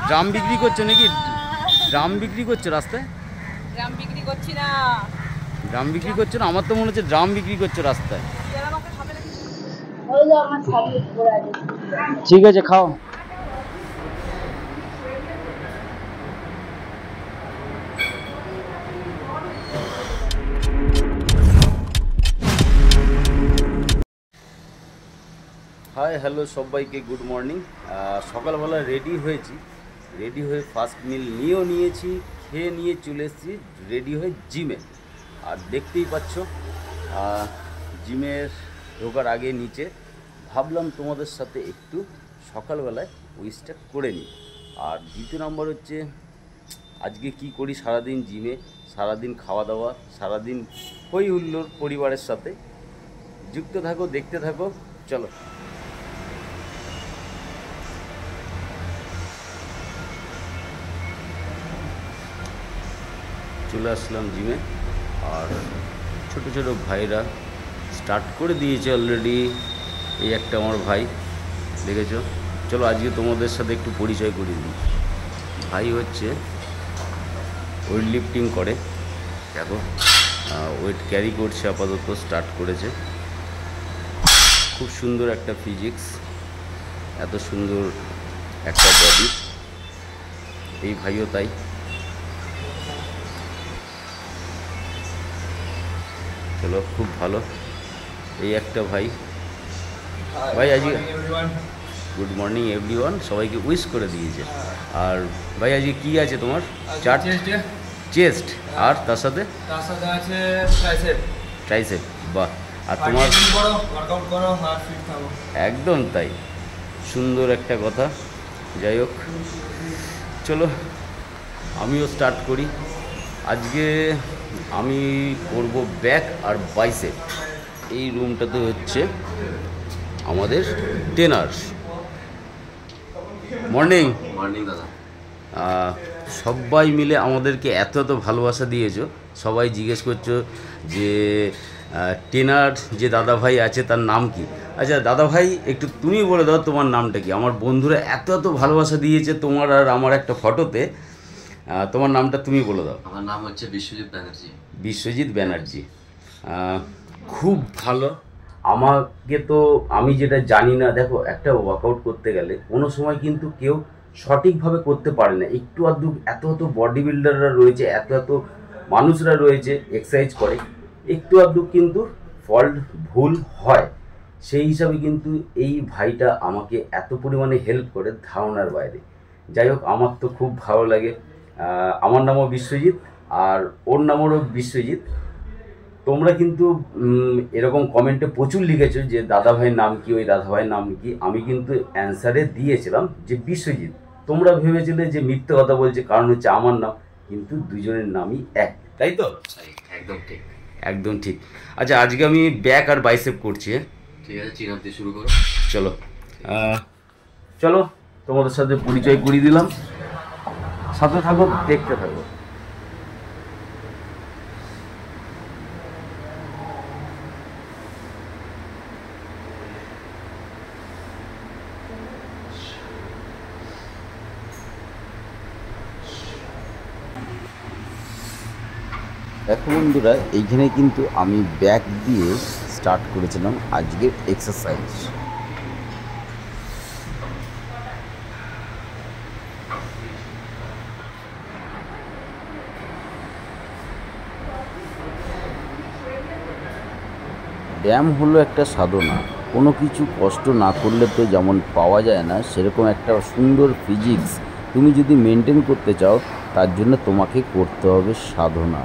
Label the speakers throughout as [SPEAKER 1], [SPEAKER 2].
[SPEAKER 1] Drum বিক্রি করছো নাকি? ড্রাম বিক্রি করছো রাস্তায়?
[SPEAKER 2] ড্রাম বিক্রি করছি না।
[SPEAKER 1] ড্রাম বিক্রি করছো না? আমার তো মনে হচ্ছে ড্রাম বিক্রি করছো রাস্তায়। ঠিক আছে, খাও। হাই হ্যালো সবাইকে, গুড মর্নিং। সকালবেলা রেডি হয়েছি, রেডি হয়ে ফার্স্ট মিল নিয়েও নিয়েছি, খেয়ে নিয়ে চলে এসেছি রেডি হয়ে জিমে। আর দেখতেই পাচ্ছ জিমের ঢোকার আগে নিচে ভাবলাম তোমাদের সাথে একটু সকালবেলায় উইশটা করে নিই। আর দ্বিতীয় নম্বর হচ্ছে আজকে কি করি সারাদিন জিমে, সারাদিন খাওয়া দাওয়া, সারাদিন হই হুল্লোড় পরিবারের সাথে। যুক্ত থাকো, দেখতে থাকো, চলো। চলে আসলাম জিমে, আর ছোট ছোট ভাইরা স্টার্ট করে দিয়েছে অলরেডি। এই একটা আমার ভাই, দেখেছো? চলো আজকে তোমাদের সাথে একটু পরিচয় করিয়ে দিই। ভাই হচ্ছে ওয়েট লিফটিং করে, দেখো ওয়েট ক্যারি করছে, আপাতত স্টার্ট করেছে। খুব সুন্দর একটা ফিজিক্স, এত সুন্দর একটা বডি। এই ভাইও তাই। চলো, খুব ভালো। এই একটা ভাই, ভাই আজকে গুড মর্নিং এভরিওয়ান, সবাইকে উইশ করে দিয়েছে। আর ভাই আজকে কি আছে তোমার? চার চেস্ট, আর তার সাথে
[SPEAKER 3] আছে ট্রাইসেপ।
[SPEAKER 1] ট্রাইসেপ, বাহ। আর তোমার
[SPEAKER 3] ওয়ার্কআউট করো আর ফিট থাকো।
[SPEAKER 1] একদম তাই, সুন্দর একটা কথা। যাই হোক, চলো আমিও স্টার্ট করি। আজকে আমি করব ব্যাক আর বাইসেপ। এই রুমটাতে হচ্ছে আমাদের ট্রেনার। মর্নিং
[SPEAKER 4] মর্নিং দাদা।
[SPEAKER 1] সবাই মিলে আমাদেরকে এত এত ভালোবাসা দিয়েছো। সবাই জিজ্ঞেস করছো যে ট্রেনার যে দাদা ভাই আছে তার নাম কি। আচ্ছা দাদা ভাই, একটু তুমি বলে দাও তোমার নামটা কি। আমার বন্ধুরা এত এত ভালোবাসা দিয়েছে তোমার আর আমার একটা ফটোতে, তোমার নামটা তুমি বলে দাও।
[SPEAKER 4] আমার নাম হচ্ছে বিশ্বজিৎ ব্যানার্জি।
[SPEAKER 1] বিশ্বজিৎ ব্যানার্জি, খুব ভালো। আমাকে তো, আমি যেটা জানি না, দেখো একটা ওয়ার্কআউট করতে গেলে কোনো সময় কিন্তু কেউ সঠিকভাবে করতে পারে না। একটু আধটু এত এত বডি বিল্ডাররা রয়েছে, এত এত মানুষরা রয়েছে এক্সারসাইজ করে, একটু আধটু কিন্তু ফল্ট ভুল হয়। সেই হিসাবে কিন্তু এই ভাইটা আমাকে এত পরিমাণে হেল্প করে, ধারণার বাইরে। যাই হোক, আমার তো খুব ভালো লাগে। আমার নামও বিশ্বজিৎ, আর ওর নামেরও বিশ্বজিৎ। তোমরা কিন্তু এরকম কমেন্টে প্রচুর লিখেছো যে দাদা ভাইয়ের নাম কি, ওই দাদা ভাইয়ের নাম কি। আমি কিন্তু অ্যান্সারে দিয়েছিলাম যে বিশ্বজিৎ। তোমরা ভেবেছিলে যে মিথ্যে কথা বলছে, কারণ হচ্ছে আমার নাম, কিন্তু দুজনের নামই এক, তাই তো?
[SPEAKER 4] একদম ঠিক,
[SPEAKER 1] একদম ঠিক। আচ্ছা আজকে আমি ব্যাক আর বাইসেপ করছি।
[SPEAKER 4] ঠিক আছে, চিন আপ দিয়ে শুরু করো।
[SPEAKER 1] চলো চলো, তোমাদের সাথে পরিচয় করিয়ে দিলাম, সাথে থাকো, দেখতে থাকো। দেখো বন্ধুরা, এইখানে কিন্তু আমি ব্যাক দিয়ে স্টার্ট করেছিলাম আজকের এক্সারসাইজ। ব্যায়াম হলো একটা সাধনা। কোনো কিছু কষ্ট না করলে তো যেমন পাওয়া যায় না, সেরকম একটা সুন্দর ফিজিক্স তুমি যদি মেনটেন করতে চাও, তার জন্য তোমাকে করতে হবে সাধনা।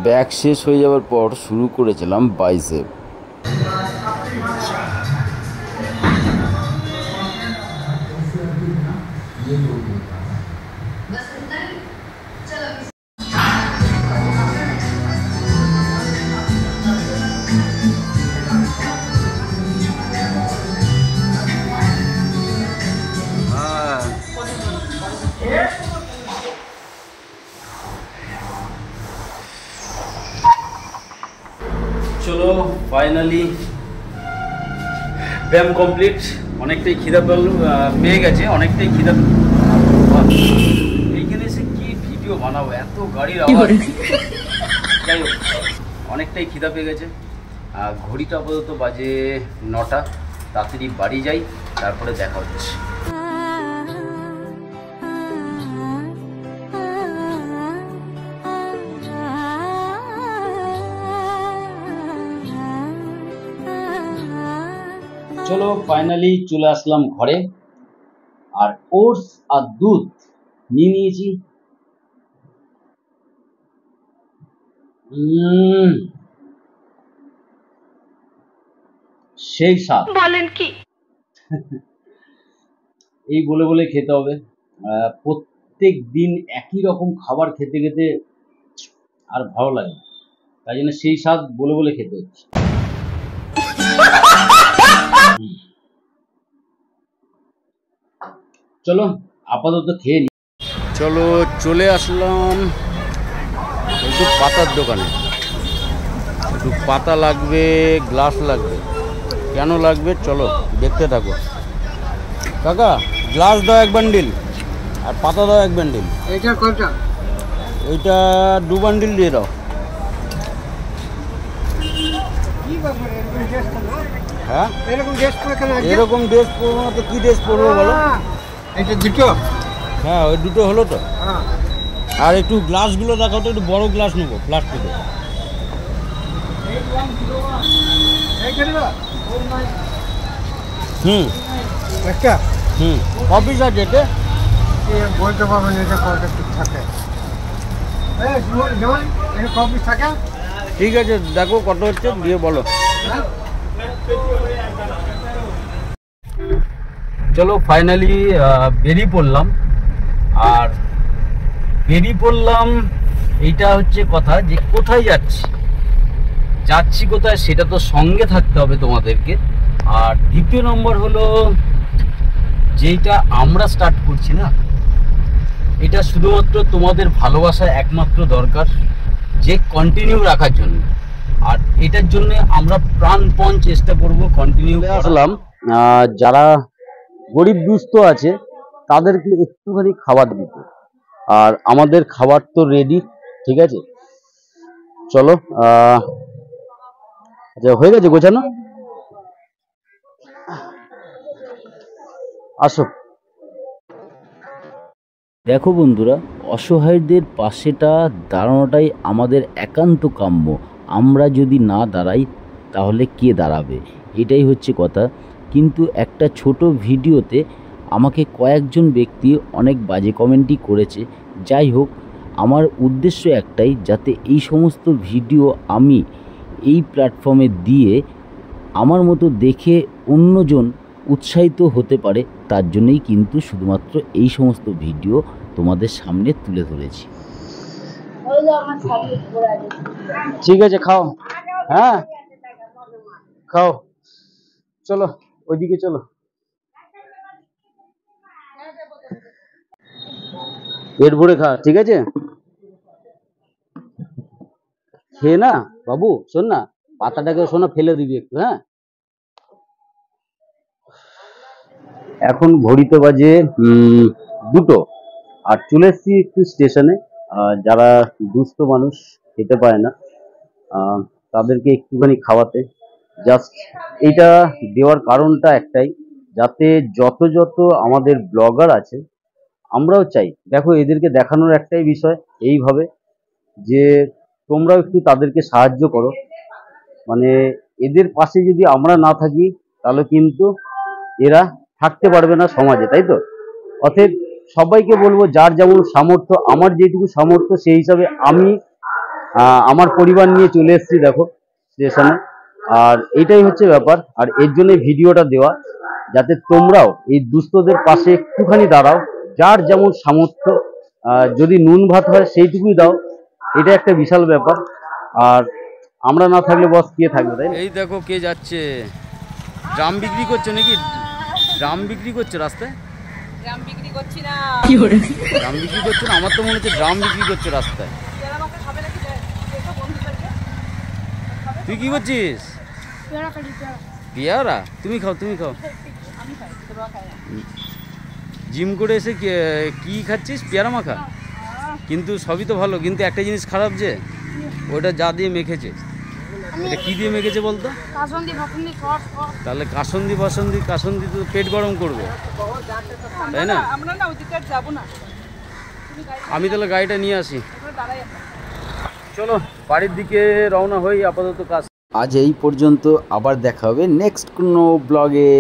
[SPEAKER 1] ব্যাক শেষ হয়ে যাওয়ার পর শুরু করেছিলাম বাইসেপ। চলো ফাইনালি ব্যায়াম কমপ্লিট। অনেকটাই খিদা পেয়ে গেছে, অনেকটাই খিদা। এইখানে এসে কি ভিডিও বানাবো, এত গাড়ির আওয়াজ। যাই হোক, অনেকটাই খিদা পেয়ে গেছে। ঘড়িটা আপাতত বাজে 9টা। তাড়াতাড়ি বাড়ি যাই, তারপরে দেখা হচ্ছে। চলো ফাইনালি চলে আসলাম ঘরে, আর ওটস আর দুধ নিয়ে নিয়েছি। সেই স্বাদ বলেন কি। এই বলে বলে খেতে হবে। প্রত্যেক দিন একই রকম খাবার খেতে খেতে আর ভালো লাগে না, তাই জন্য সেই স্বাদ বলে বলে খেতে হচ্ছে। চলো আপাতত খেয়ে নি। চলো চলে আসলাম একটু পাতার দোকানে। একটু পাতা লাগবে, গ্লাস লাগবে। কেন লাগবে চলো দেখতে থাকো। কাকা গ্লাস দাও 1 বান্ডিল, আর পাতা দাও 1 বান্ডিল।
[SPEAKER 3] এইটা কয়টা?
[SPEAKER 1] এইটা 2 বান্ডিল দিয়ে দাও। হ্যাঁ
[SPEAKER 3] এরকম ড্রেস পরে কেন?
[SPEAKER 1] এরকম ড্রেস পরবো না তো কি ড্রেস পরবো বলো?
[SPEAKER 3] এটা দুটো?
[SPEAKER 1] হ্যাঁ ওই দুটো হলো তো। আর একটু গ্লাসগুলো দেখাও তো, একটু বড় গ্লাস নেবো প্লাস্টিকের।
[SPEAKER 3] একটা
[SPEAKER 1] কপিস আছে এটা?
[SPEAKER 3] বলতে পারবেন এটা কয়টা পিস থাকে? কপিস থাকে?
[SPEAKER 1] ঠিক আছে দেখো কত হচ্ছে, দিয়ে বলো। চলো ফাইনালি বেরিয়ে পড়লাম। আর বেরিয়ে পড়লাম, এইটা হচ্ছে কথা যে কোথায় যাচ্ছি কোথায় সেটা তো সঙ্গে থাকতে হবে তোমাদেরকে। আর দ্বিতীয় নম্বর হলো যেটা আমরা স্টার্ট করছি না, এটা শুধুমাত্র তোমাদের ভালোবাসা একমাত্র দরকার, যে কন্টিনিউ রাখার জন্য। আর এটার জন্য আমরা প্রাণপণ চেষ্টা করব কন্টিনিউ আসলাম। যারা গরিব দুস্থ আছে তাদেরকে একটুখানি খাবার দিতে, আর আমাদের খাবার তো রেডি। ঠিক আছে চলো, আচ্ছা হয়ে গেছে গোছানো, আসো। দেখো বন্ধুরা, অসহায়দের পাশেটা দাঁড়ানোটাই আমাদের একান্ত কাম্য। আমরা যদি না দাঁড়াই তাহলে কে দাঁড়াবে, এটাই হচ্ছে কথা। কিন্তু একটা ছোট ভিডিওতে আমাকে কয়েকজন ব্যক্তি অনেক বাজে কমেন্টই করেছে। যাই হোক, আমার উদ্দেশ্য একটাই, যাতে এই সমস্ত ভিডিও আমি এই প্ল্যাটফর্মে দিয়ে আমার মতো দেখে অন্যজন উৎসাহিত হতে পারে, তার জন্যই কিন্তু শুধুমাত্র এই সমস্ত ভিডিও তোমাদের সামনে তুলে ধরেছি। ঠিক আছে খাও, হ্যাঁ খাও, চলো ওইদিকে চলো। পেট ভরে খা, ঠিক আছে? খেয়ে না বাবু, শোন না, পাতাটাকে শোনা ফেলে দিবি একটু। হ্যাঁ এখন ঘড়িতে বাজে 2টো, আর চলে এসছি একটু স্টেশনে। যারা দুস্থ মানুষ খেতে পায় না, তাদেরকে একটুখানি খাওয়াতে। জাস্ট এইটা দেওয়ার কারণটা একটাই, যাতে যত আমাদের ব্লগার আছে, আমরাও চাই, দেখো এদেরকে দেখানোর একটাই বিষয় এইভাবে যে তোমরাও একটু তাদেরকে সাহায্য করো। মানে এদের পাশে যদি আমরা না থাকি তাহলে কিন্তু এরা থাকতে পারবে না সমাজে, তাই তো? অতএব সবাইকে বলবো যার যেমন সামর্থ্য, আমার যেটুকু সামর্থ্য সেই হিসাবে আমি আমার পরিবার নিয়ে চলে এসেছি দেখো স্টেশনে। আর এইটাই হচ্ছে ব্যাপার, আর এর জন্য ভিডিওটা দেওয়া, যাতে তোমরাও এই দুস্থদের পাশে একটুখানি দাঁড়াও। যার যেমন সামর্থ্য, যদি নুন ভাত হয় সেইটুকুই দাও, এটা একটা বিশাল ব্যাপার। আর আমরা না থাকলে বস কে থাকবে, তাই? এই দেখো কে যাচ্ছে, ড্রাম বিক্রি করছে নাকি? ড্রাম বিক্রি করছে রাস্তায়?
[SPEAKER 2] ড্রাম বিক্রি করছি না।
[SPEAKER 1] ড্রাম বিক্রি করছে না? আমার তো মনে হচ্ছে ড্রাম বিক্রি করছে রাস্তায়। তুই কি করছিস? পেয়ারা? তুমি খাও, তুমি খাও।
[SPEAKER 2] আমি খাই, তোরা খাই না।
[SPEAKER 1] জিম করে এসে কি খাচ্ছিস? পেয়ারা মাখা? কিন্তু সবই তো ভালো, কিন্তু একটা জিনিস খারাপ যে ওটা যা দিয়ে মেখেছে, এটা কি দিয়ে মেখেছে বলতো? তাহলে কাসন্দি তো পেট গরম করবে, তাই না?
[SPEAKER 2] আমরা না ওদিকে আর যাবো না।
[SPEAKER 1] আমি তাহলে গাড়িটা নিয়ে আসি,
[SPEAKER 2] এবার দাঁড়াই আমরা।
[SPEAKER 1] চলো বাড়ির দিকে রওনা হই আপাতত কাজ। আজ এই পর্যন্ত, আবার দেখা হবে নেক্সট কোনো ব্লগে।